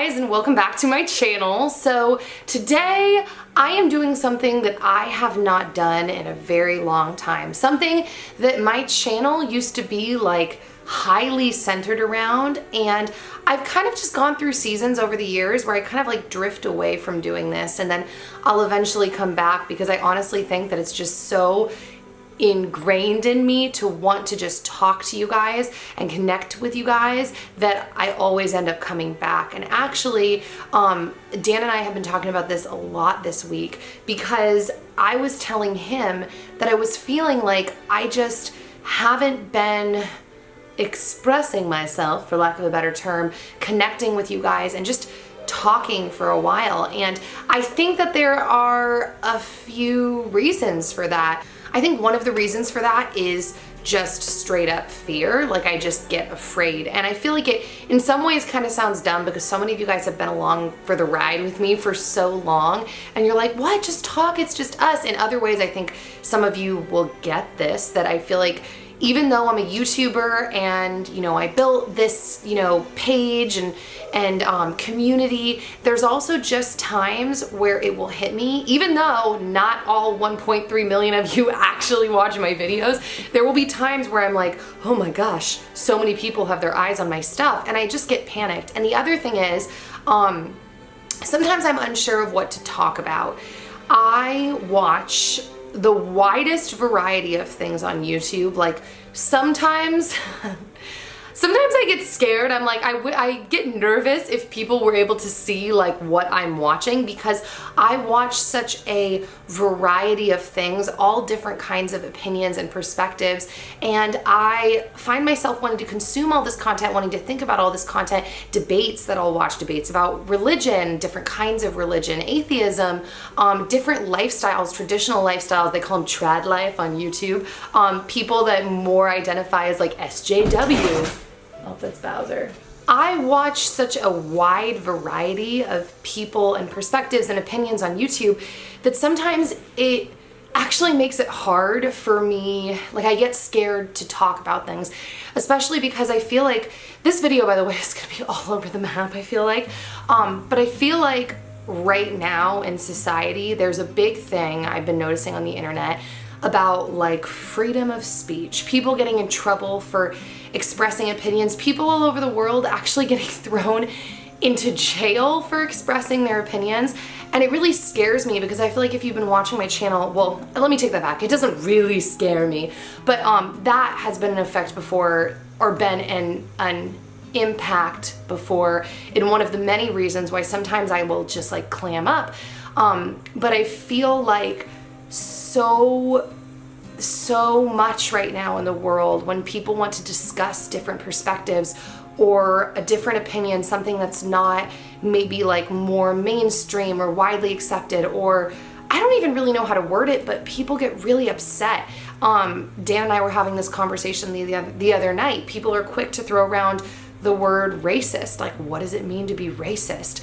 guys, and welcome back to my channel. So today I am doing something that I have not done in a very long time. Something that my channel used to be like highly centered around, and I've kind of just gone through seasons over the years where I kind of like drift away from doing this, and then I'll eventually come back because I honestly think that it's just so ingrained in me to want to just talk to you guys and connect with you guys that I always end up coming back. And actually, Dan and I have been talking about this a lot this week because I was telling him that I was feeling like I just haven't been expressing myself, for lack of a better term, connecting with you guys and just talking for a while. And I think that there are a few reasons for that. I think one of the reasons for that is just straight up fear. Like, I just get afraid. And I feel like it in some ways kind of sounds dumb because so many of you guys have been along for the ride with me for so long, and you're like, what? Just talk, it's just us. In other ways, I think some of you will get this, that I feel like even though I'm a YouTuber and, you know, I built this, you know, page and community, there's also just times where it will hit me, even though not all 1.3 million of you actually watch my videos, there will be times where I'm like, oh my gosh, so many people have their eyes on my stuff, and I just get panicked. And the other thing is, sometimes I'm unsure of what to talk about. I watch the widest variety of things on YouTube. Like sometimes I get scared. I'm like, I get nervous if people were able to see like what I'm watching, because I watch such a variety of things, all different kinds of opinions and perspectives, and I find myself wanting to consume all this content, wanting to think about all this content, debates that I'll watch, debates about religion, different kinds of religion, atheism, different lifestyles, traditional lifestyles, they call them trad life on YouTube, people that more identify as like SJW. Oh, that's Bowser. I watch such a wide variety of people and perspectives and opinions on YouTube that sometimes it actually makes it hard for me. Like, I get scared to talk about things, especially because I feel like this video, by the way, is gonna be all over the map, I feel like. But I feel like right now in society, there's a big thing I've been noticing on the internet about like freedom of speech, people getting in trouble for expressing opinions, people all over the world actually getting thrown into jail for expressing their opinions. And it really scares me because I feel like if you've been watching my channel, well, let me take that back. It doesn't really scare me, but that has been an effect before, or been an impact before, in one of the many reasons why sometimes I will just like clam up. But I feel like so much right now in the world, when people want to discuss different perspectives or a different opinion, something that's not maybe like more mainstream or widely accepted, or I don't even really know how to word it, but people get really upset. Dan and I were having this conversation the other night. People are quick to throw around the word racist. Like, what does it mean to be racist?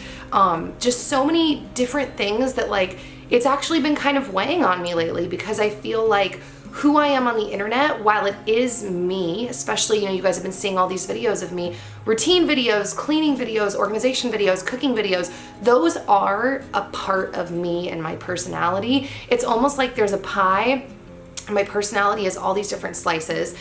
Just so many different things that like, it's actually been kind of weighing on me lately, because I feel like who I am on the internet, while it is me, especially, you know, you guys have been seeing all these videos of me, routine videos, cleaning videos, organization videos, cooking videos, those are a part of me and my personality. It's almost like there's a pie, and my personality is all these different slices.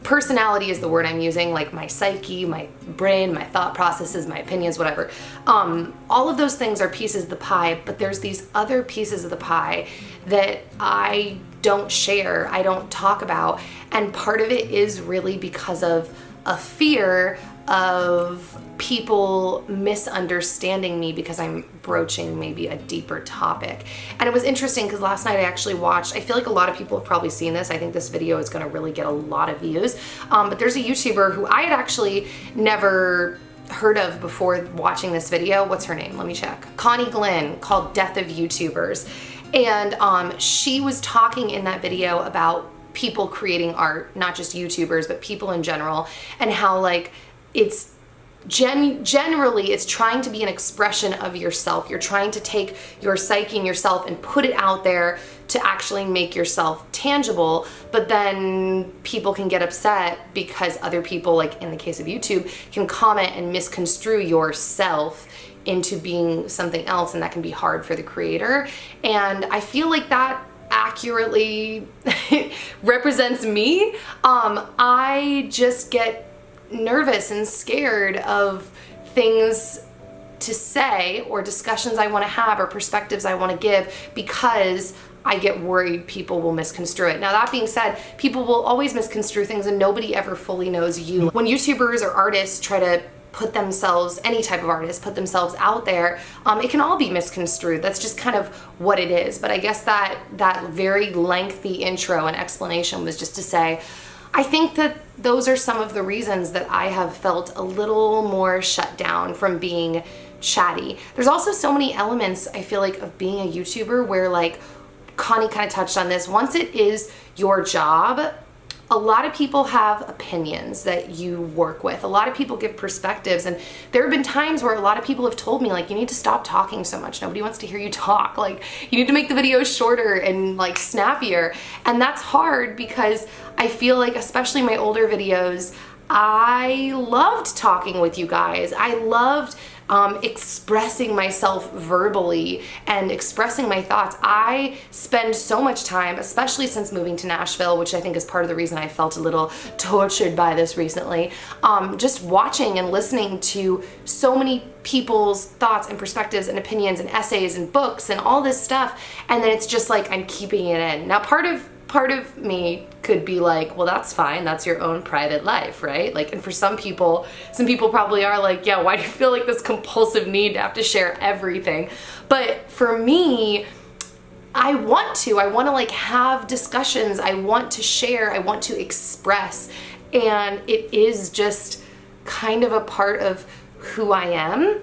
Personality is the word I'm using, like my psyche, my brain, my thought processes, my opinions, whatever. All of those things are pieces of the pie, but there's these other pieces of the pie that I don't share, I don't talk about. And part of it is really because of a fear of people misunderstanding me because I'm broaching maybe a deeper topic. And it was interesting because last night I actually watched, I feel like a lot of people have probably seen this, I think this video is gonna really get a lot of views, but there's a YouTuber who I had actually never heard of before watching this video. What's her name? Let me check. Connie Glenn, called Death of YouTubers. And she was talking in that video about people creating art, not just YouTubers, but people in general, and how like it's generally it's trying to be an expression of yourself. You're trying to take your psyche and yourself and put it out there to actually make yourself tangible, but then people can get upset because other people, like in the case of YouTube, can comment and misconstrue yourself into being something else, and that can be hard for the creator. And I feel like that accurately represents me. I just get nervous and scared of things to say or discussions I want to have or perspectives I want to give because I get worried people will misconstrue it. Now, that being said, people will always misconstrue things and nobody ever fully knows you. When YouTubers or artists try to put themselves, any type of artist, put themselves out there, it can all be misconstrued. That's just kind of what it is. But I guess that very lengthy intro and explanation was just to say, I think that those are some of the reasons that I have felt a little more shut down from being chatty. There's also so many elements, I feel like, of being a YouTuber where, like, Connie kind of touched on this. Once it is your job, a lot of people have opinions that you work with. A lot of people give perspectives, and there have been times where a lot of people have told me, like, you need to stop talking so much. Nobody wants to hear you talk. Like, you need to make the videos shorter and, like, snappier. And that's hard because I feel like, especially my older videos, I loved talking with you guys. I loved expressing myself verbally and expressing my thoughts. I spend so much time, especially since moving to Nashville, which I think is part of the reason I felt a little tortured by this recently, just watching and listening to so many people's thoughts and perspectives and opinions and essays and books and all this stuff, and then it's just like I'm keeping it in. Now, part of me could be like, well, that's fine, that's your own private life, right? Like, and for some people probably are like, yeah, why do you feel like this compulsive need to have to share everything? But for me, I want to like have discussions, I want to share, I want to express, and it is just kind of a part of who I am.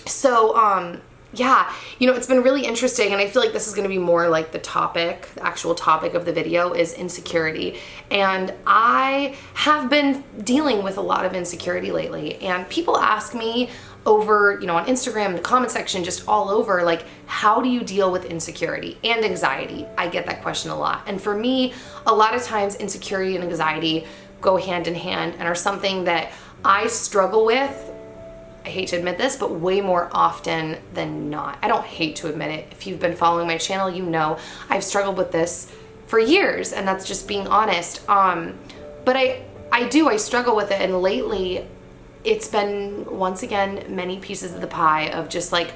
So, yeah, you know, it's been really interesting, and I feel like this is going to be more like the actual topic of the video is insecurity. And I have been dealing with a lot of insecurity lately, and people ask me over, you know, on Instagram, the comment section, just all over, like, how do you deal with insecurity and anxiety? I get that question a lot. And for me, a lot of times insecurity and anxiety go hand in hand and are something that I struggle with. I hate to admit this, but way more often than not. I don't hate to admit it. If you've been following my channel, you know I've struggled with this for years, and that's just being honest. But I struggle with it, and lately it's been, once again, many pieces of the pie of just like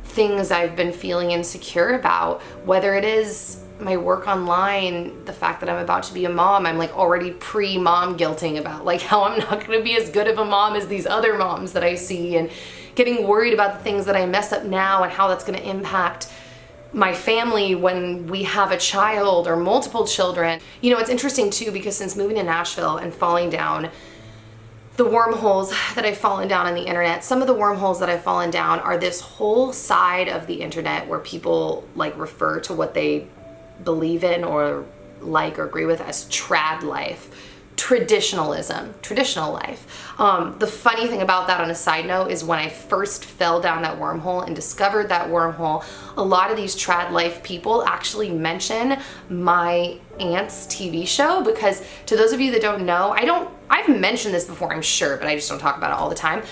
things I've been feeling insecure about, whether it is my work online, the fact that I'm about to be a mom. I'm like already pre-mom guilting about like how I'm not going to be as good of a mom as these other moms that I see, and getting worried about the things that I mess up now and how that's going to impact my family when we have a child or multiple children. You know, it's interesting too, because since moving to Nashville and falling down the wormholes that I've fallen down on the internet, some of the wormholes that I've fallen down are this whole side of the internet where people like refer to what they believe in or like or agree with as trad life, traditionalism, traditional life. The funny thing about that, on a side note, is when I first fell down that wormhole and discovered that wormhole, a lot of these trad life people actually mention my aunt's TV show, because to those of you that don't know, I've mentioned this before, I'm sure, but I just don't talk about it all the time.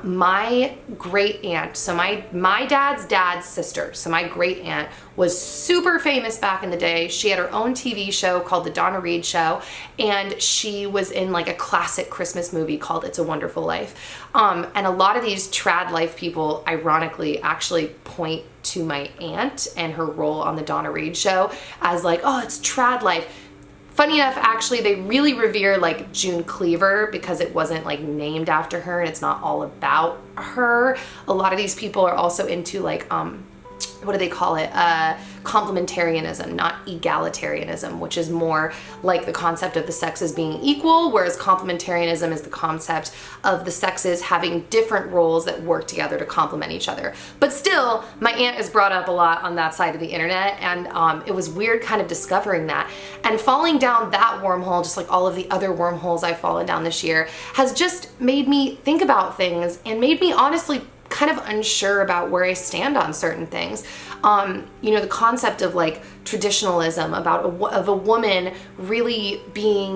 My great aunt, so my dad's sister, so my great aunt was super famous back in the day. She had her own TV show called The Donna Reed Show, and she was in like a classic Christmas movie called It's a Wonderful Life. And a lot of these trad life people, ironically, actually point to my aunt and her role on The Donna Reed Show as like, oh, it's trad life. Funny enough, actually, they really revere like June Cleaver because it wasn't like named after her and it's not all about her. A lot of these people are also into like what do they call it? Complementarianism, not egalitarianism, which is more like the concept of the sexes being equal, whereas complementarianism is the concept of the sexes having different roles that work together to complement each other. But still, my aunt is brought up a lot on that side of the internet, and it was weird kind of discovering that. And falling down that wormhole, just like all of the other wormholes I've fallen down this year, has just made me think about things and made me honestly kind of unsure about where I stand on certain things. You know, the concept of like traditionalism of a woman really being,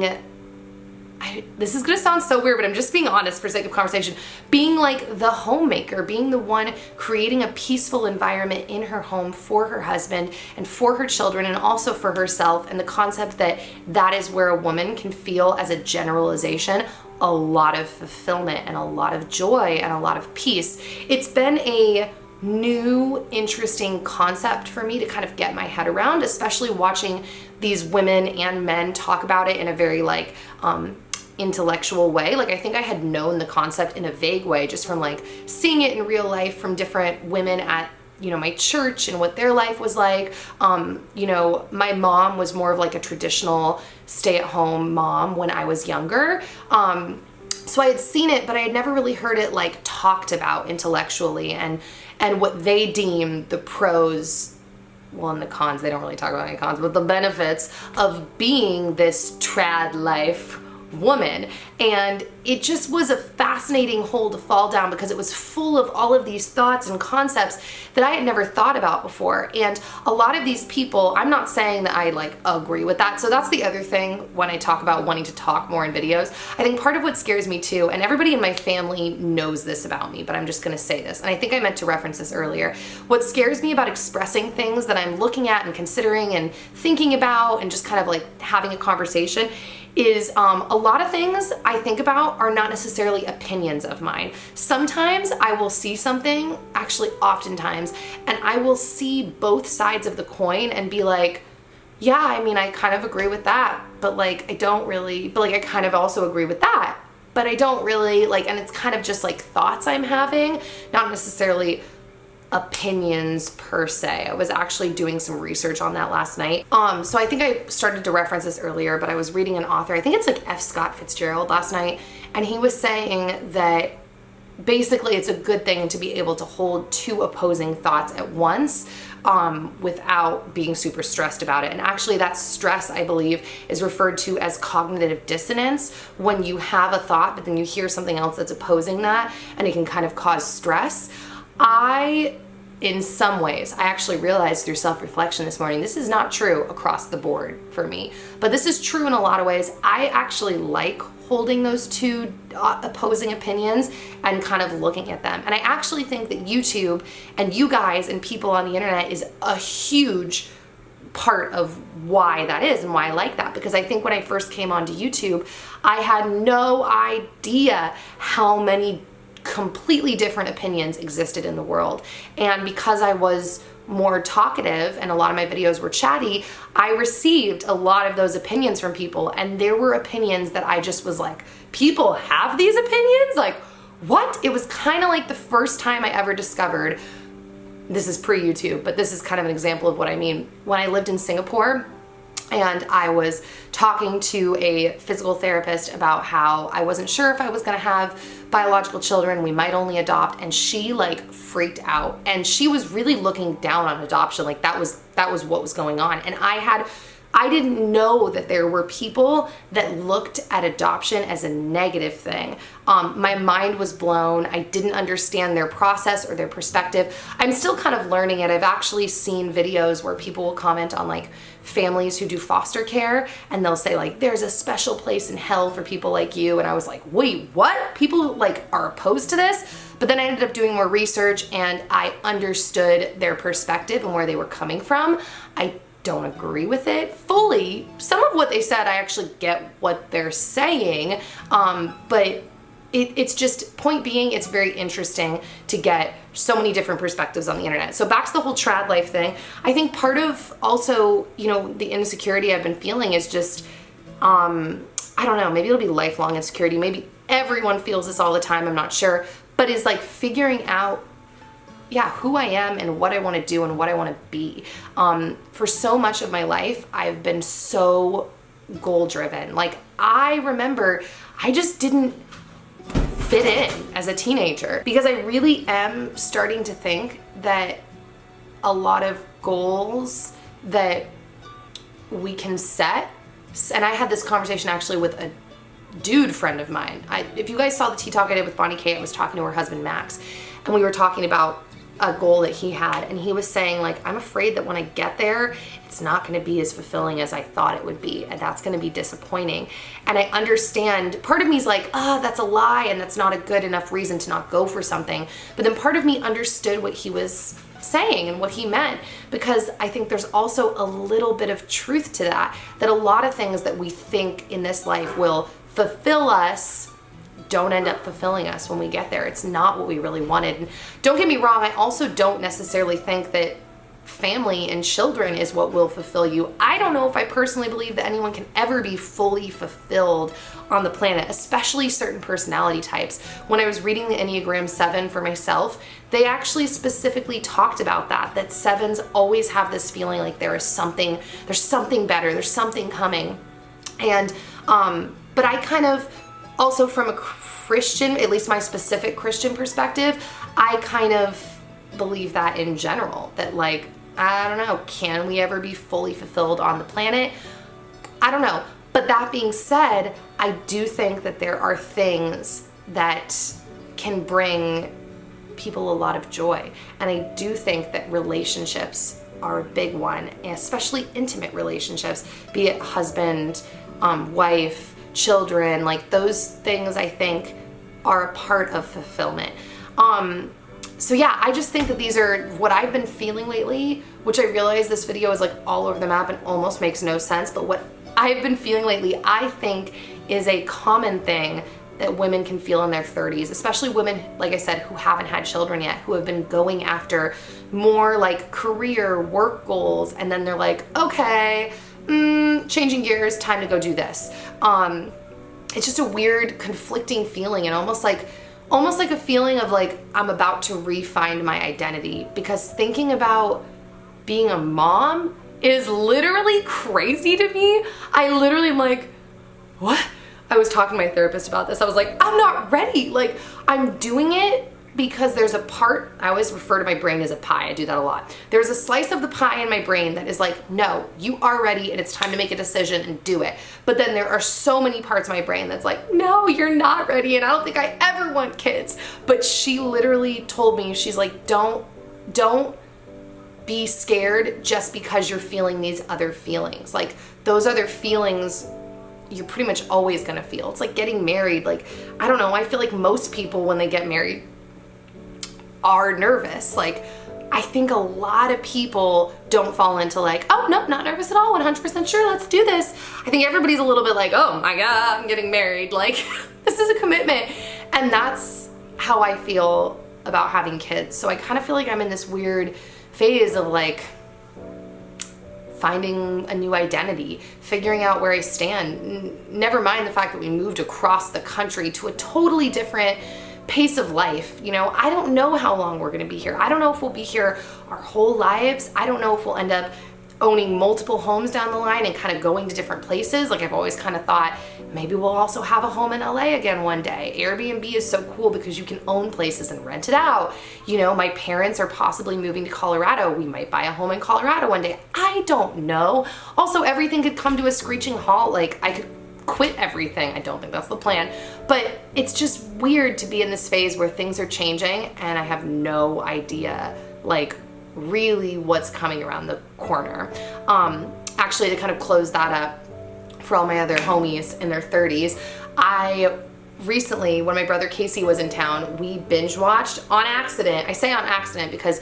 this is gonna sound so weird, but I'm just being honest for sake of conversation, being like the homemaker, being the one creating a peaceful environment in her home for her husband and for her children and also for herself, and the concept that that is where a woman can feel, as a generalization, a lot of fulfillment and a lot of joy and a lot of peace. It's been a new, interesting concept for me to kind of get my head around, especially watching these women and men talk about it in a very like intellectual way. Like, I think I had known the concept in a vague way just from like seeing it in real life from different women at, you know, my church and what their life was like. You know, my mom was more of like a traditional stay-at-home mom when I was younger. So I had seen it, but I had never really heard it like talked about intellectually, and what they deem the pros, well, and the cons, they don't really talk about any cons, but the benefits of being this trad life woman. And it just was a fascinating hole to fall down because it was full of all of these thoughts and concepts that I had never thought about before. And a lot of these people, I'm not saying that I like agree with that. So that's the other thing when I talk about wanting to talk more in videos. I think part of what scares me too, and everybody in my family knows this about me, but I'm just gonna say this, and I think I meant to reference this earlier. What scares me about expressing things that I'm looking at and considering and thinking about and just kind of like having a conversation is a lot of things I think about are not necessarily opinions of mine. Sometimes I will see something, actually oftentimes, and I will see both sides of the coin and be like, yeah, I mean, I kind of agree with that, but like, I don't really, but like, I kind of also agree with that, but I don't really, like, and it's kind of just like thoughts I'm having, not necessarily opinions per se. I was actually doing some research on that last night. So I think I started to reference this earlier, but I was reading an author, I think it's like F. Scott Fitzgerald last night, and he was saying that basically it's a good thing to be able to hold two opposing thoughts at once without being super stressed about it. And actually that stress, I believe, is referred to as cognitive dissonance, when you have a thought but then you hear something else that's opposing that, and it can kind of cause stress. In some ways, I actually realized through self-reflection this morning, this is not true across the board for me, but this is true in a lot of ways. I actually like holding those two opposing opinions and kind of looking at them. And I actually think that YouTube and you guys and people on the internet is a huge part of why that is and why I like that, because I think when I first came onto YouTube, I had no idea how many completely different opinions existed in the world. And because I was more talkative and a lot of my videos were chatty, I received a lot of those opinions from people, and there were opinions that I just was like, people have these opinions? Like, what? It was kind of like the first time I ever discovered, this is pre-YouTube, but this is kind of an example of what I mean. When I lived in Singapore, and I was talking to a physical therapist about how I wasn't sure if I was gonna have biological children, we might only adopt, and she like freaked out, and she was really looking down on adoption, like that was what was going on. And I didn't know that there were people that looked at adoption as a negative thing. My mind was blown. I didn't understand their process or their perspective. I'm still kind of learning it. I've actually seen videos where people will comment on like families who do foster care, and they'll say like, there's a special place in hell for people like you. And I was like, wait, what? People like are opposed to this? But then I ended up doing more research and I understood their perspective and where they were coming from. I don't agree with it fully. Some of what they said, I actually get what they're saying, but it's just, point being, it's very interesting to get so many different perspectives on the internet. So back to the whole trad life thing, I think part of also, you know, the insecurity I've been feeling is just, I don't know, maybe it'll be lifelong insecurity. Maybe everyone feels this all the time, I'm not sure, but it's like figuring out, yeah, who I am and what I want to do and what I want to be. For so much of my life, I've been so goal driven. Like, I remember I just didn't fit in as a teenager, because I really am starting to think that a lot of goals that we can set, and I had this conversation actually with a dude friend of mine. If you guys saw the Tea Talk I did with Bonnie Kay, I was talking to her husband Max, and we were talking about a goal that he had, and he was saying, like, I'm afraid that when I get there, it's not going to be as fulfilling as I thought it would be, and that's going to be disappointing. And I understand, part of me is like, that's a lie, and that's not a good enough reason to not go for something. But then part of me understood what he was saying and what he meant, because I think there's also a little bit of truth to that a lot of things that we think in this life will fulfill us don't end up fulfilling us when we get there. It's not what we really wanted. And don't get me wrong, I also don't necessarily think that family and children is what will fulfill you. I don't know if I personally believe that anyone can ever be fully fulfilled on the planet, especially certain personality types. When I was reading the Enneagram 7 for myself, they actually specifically talked about that sevens always have this feeling like there's something better, there's something coming. And but I kind of also, from a Christian, at least my specific Christian perspective, I kind of believe that in general, that, like, I don't know, can we ever be fully fulfilled on the planet? I don't know. But that being said, I do think that there are things that can bring people a lot of joy. And I do think that relationships are a big one, especially intimate relationships, be it husband, wife, children, like those things I think are a part of fulfillment. So yeah, I just think that these are what I've been feeling lately, which I realize this video is like all over the map and almost makes no sense, but what I've been feeling lately, I think, is a common thing that women can feel in their 30s, especially women, like I said, who haven't had children yet, who have been going after more like career, work goals, and then they're like, okay, changing gears, time to go do this. It's just a weird conflicting feeling, and almost like a feeling of like I'm about to re-find my identity, because thinking about being a mom is literally crazy to me. I literally am like, what? I was talking to my therapist about this. I was like, I'm not ready. Like, I'm doing it because there's a part, I always refer to my brain as a pie. I do that a lot. There's a slice of the pie in my brain that is like, no, you are ready and it's time to make a decision and do it. But then there are so many parts of my brain that's like, no, you're not ready, and I don't think I ever want kids. But she literally told me, she's like, don't be scared just because you're feeling these other feelings. Like, those other feelings you're pretty much always gonna feel. It's like getting married. Like, I don't know, I feel like most people when they get married are nervous. Like, I think a lot of people don't fall into like, oh, no, not nervous at all, 100% sure, let's do this. I think everybody's a little bit like, oh my God, I'm getting married. Like, this is a commitment. And that's how I feel about having kids. So I kind of feel like I'm in this weird phase of like finding a new identity, figuring out where I stand. Never mind the fact that we moved across the country to a totally different pace of life. You know, I don't know how long we're gonna be here. I don't know if we'll be here our whole lives. I don't know if we'll end up owning multiple homes down the line and kind of going to different places. Like, I've always kind of thought maybe we'll also have a home in LA again one day. Airbnb is so cool because you can own places and rent it out. You know, my parents are possibly moving to Colorado. We might buy a home in Colorado one day. I don't know. Also, everything could come to a screeching halt. Like, I could quit everything. I don't think that's the plan, but it's just weird to be in this phase where things are changing and I have no idea like really what's coming around the corner. Actually, to kind of close that up for all my other homies in their 30s, I recently, when my brother Casey was in town, we binge watched on accident. I say on accident because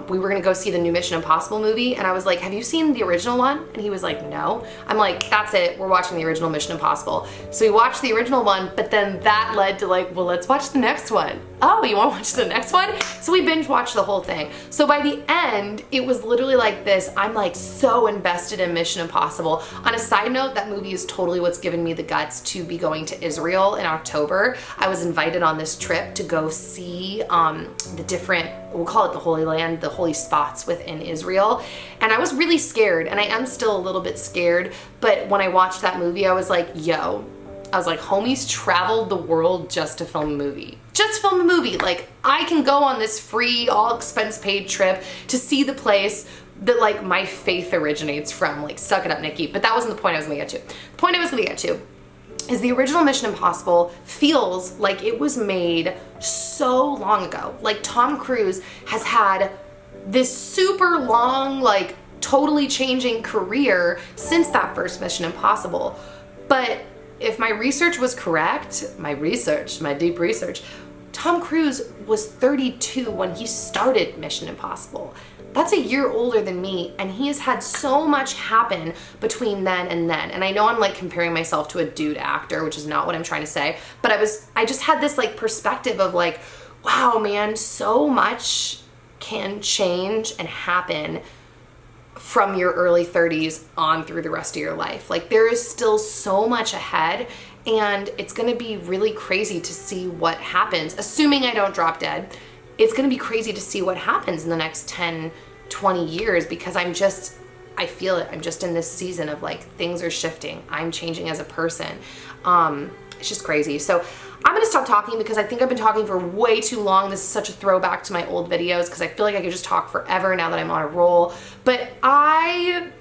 we were gonna go see the new Mission Impossible movie, and I was like, have you seen the original one? And he was like, no. I'm like, that's it, we're watching the original Mission Impossible. So we watched the original one, but then that led to like, well, let's watch the next one. oh, you want to watch the next one? So we binge watched the whole thing. So by the end, it was literally like this. I'm like so invested in Mission Impossible. On a side note, that movie is totally what's given me the guts to be going to Israel in October. I was invited on this trip to go see the different, we'll call it the Holy Land, the holy spots within Israel. And I was really scared, and I am still a little bit scared. But when I watched that movie, I was like, yo, homies traveled the world just to film a movie. Just film a movie. Like, I can go on this free, all expense paid trip to see the place that like my faith originates from. Like, suck it up, Nikki. But that wasn't the point I was gonna get to. The point I was gonna get to is the original Mission Impossible feels like it was made so long ago. Like, Tom Cruise has had this super long, like, totally changing career since that first Mission Impossible. But if my research was correct, my deep research, Tom Cruise was 32 when he started Mission Impossible. That's a year older than me, and he has had so much happen between then and then. And I know I'm like comparing myself to a dude actor, which is not what I'm trying to say, but I just had this like perspective of like, wow, man, so much can change and happen from your early 30s on through the rest of your life. Like, there is still so much ahead, and it's gonna be really crazy to see what happens. Assuming I don't drop dead, it's gonna be crazy to see what happens in the next 10, 20 years, because I feel it. I'm just in this season of like, things are shifting. I'm changing as a person. It's just crazy. So I'm gonna stop talking because I think I've been talking for way too long. This is such a throwback to my old videos because I feel like I could just talk forever now that I'm on a roll. But I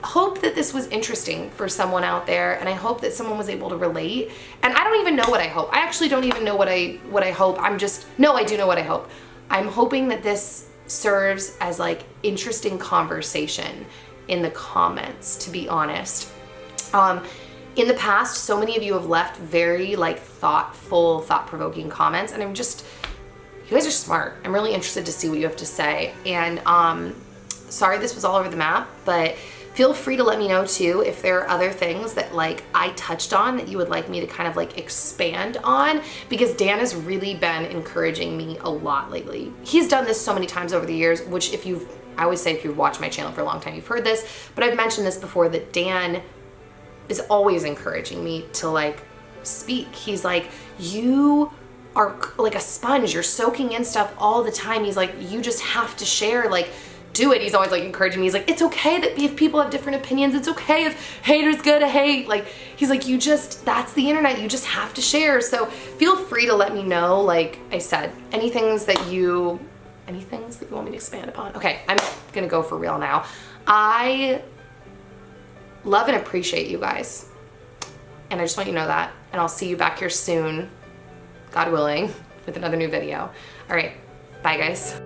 hope that this was interesting for someone out there, and I hope that someone was able to relate. And I don't even know what I hope. I actually don't even know what I hope. No, I do know what I hope. I'm hoping that this serves as like interesting conversation in the comments, to be honest. In the past, so many of you have left very like thoughtful, thought-provoking comments, and you guys are smart. I'm really interested to see what you have to say. And sorry this was all over the map, but feel free to let me know too if there are other things that like I touched on that you would like me to kind of like expand on, because Dan has really been encouraging me a lot lately. He's done this so many times over the years, which I always say if you've watched my channel for a long time, you've heard this, but I've mentioned this before, that Dan is always encouraging me to like speak. He's like, you are like a sponge, you're soaking in stuff all the time. He's like, you just have to share, like, do it. He's always like encouraging me. He's like, it's okay that if people have different opinions, it's okay if haters gonna hate. Like, he's like, that's the internet, you just have to share. So feel free to let me know, like I said, any things that you want me to expand upon. Okay, I'm gonna go for real now. I love and appreciate you guys, and I just want you to know that, and I'll see you back here soon, God willing, with another new video. All right, bye guys.